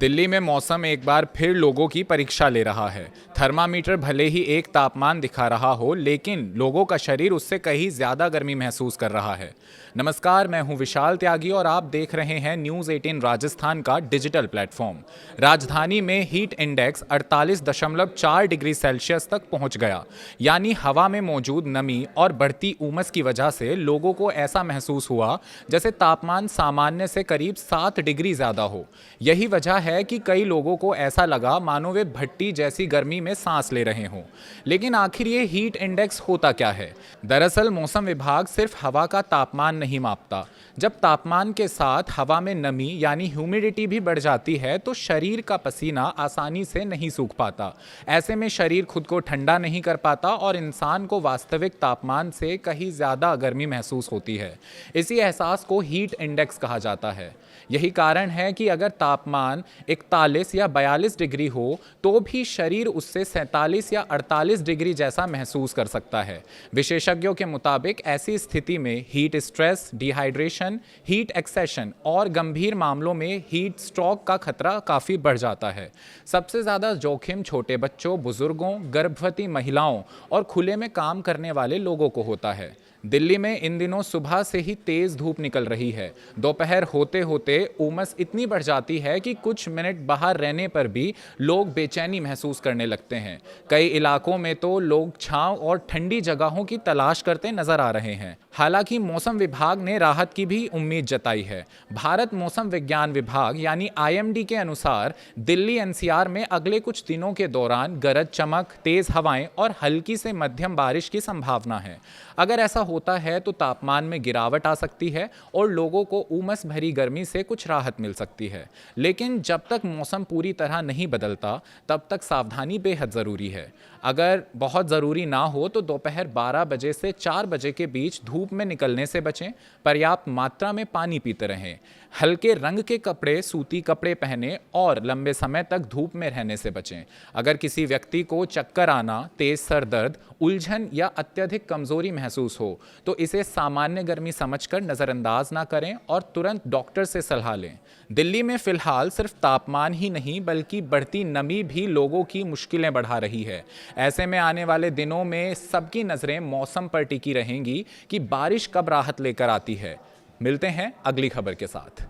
दिल्ली में मौसम एक बार फिर लोगों की परीक्षा ले रहा है। थर्मामीटर भले ही एक तापमान दिखा रहा हो, लेकिन लोगों का शरीर उससे कहीं ज्यादा गर्मी महसूस कर रहा है। नमस्कार, मैं हूं विशाल त्यागी और आप देख रहे हैं न्यूज़ 18 राजस्थान का डिजिटल प्लेटफॉर्म। राजधानी में हीट इंडेक्स 48.4 डिग्री सेल्सियस तक पहुंच गया, यानी हवा में मौजूद नमी और बढ़ती उमस की वजह से लोगों को ऐसा महसूस हुआ जैसे तापमान सामान्य से करीब 7 डिग्री ज्यादा हो। यही वजह है कि कई लोगों को ऐसा लगा मानो वे भट्टी जैसी गर्मी में सांस ले रहे हों। लेकिन आखिर ये हीट इंडेक्स होता क्या है? दरअसल मौसम विभाग सिर्फ हवा का तापमान नहीं मापता। जब तापमान के साथ हवा में नमी यानी ह्यूमिडिटी भी बढ़ जाती है तो शरीर का पसीना आसानी से नहीं सूख पाता। ऐसे में शरीर खुद को ठंडा नहीं कर पाता और इंसान को वास्तविक तापमान से कहीं ज़्यादा गर्मी महसूस होती है। इसी एहसास को हीट इंडेक्स कहा जाता है। यही कारण है कि अगर तापमान 41 या 42 डिग्री हो तो भी शरीर उससे 47 या 48 डिग्री जैसा महसूस कर सकता है। विशेषज्ञों के मुताबिक ऐसी स्थिति में heat stress, dehydration, heat exhaustion और गंभीर मामलों में हीट स्ट्रोक का खतरा काफ़ी बढ़ जाता है। सबसे ज़्यादा जोखिम छोटे बच्चों, बुजुर्गों, गर्भवती महिलाओं और खुले में काम करने वाले लोगों को होता है। दिल्ली में इन दिनों सुबह से ही तेज धूप निकल रही है। दोपहर होते होते उमस इतनी बढ़ जाती है कि कुछ मिनट बाहर रहने पर भी लोग बेचैनी महसूस करने लगते हैं। कई इलाकों में तो लोग छांव और ठंडी जगहों की तलाश करते नजर आ रहे हैं। हालांकि मौसम विभाग ने राहत की भी उम्मीद जताई है। भारत मौसम विज्ञान विभाग यानी IMD के अनुसार दिल्ली NCR में अगले कुछ दिनों के दौरान गरज चमक, तेज हवाएं और हल्की से मध्यम बारिश की संभावना है। अगर ऐसा होता है तो तापमान में गिरावट आ सकती है और लोगों को उमस भरी गर्मी से कुछ राहत मिल सकती है। लेकिन जब तक मौसम पूरी तरह नहीं बदलता तब तक सावधानी बेहद ज़रूरी है। अगर बहुत ज़रूरी ना हो तो दोपहर 12 बजे से 4 बजे के बीच धूप में निकलने से बचें। पर्याप्त मात्रा में पानी पीते रहें। हल्के रंग के कपड़े, सूती कपड़े पहनें और लंबे समय तक धूप में रहने से बचें। अगर किसी व्यक्ति को चक्कर आना, तेज सर दर्द, उलझन या अत्यधिक कमजोरी महसूस हो तो इसे सामान्य गर्मी समझकर नज़रअंदाज ना करें और तुरंत डॉक्टर से सलाह लें। दिल्ली में फिलहाल सिर्फ तापमान ही नहीं बल्कि बढ़ती नमी भी लोगों की मुश्किलें बढ़ा रही है। ऐसे में आने वाले दिनों में सबकी नज़रें मौसम पर टिकी रहेंगी कि बारिश कब राहत लेकर आती है। मिलते हैं अगली खबर के साथ।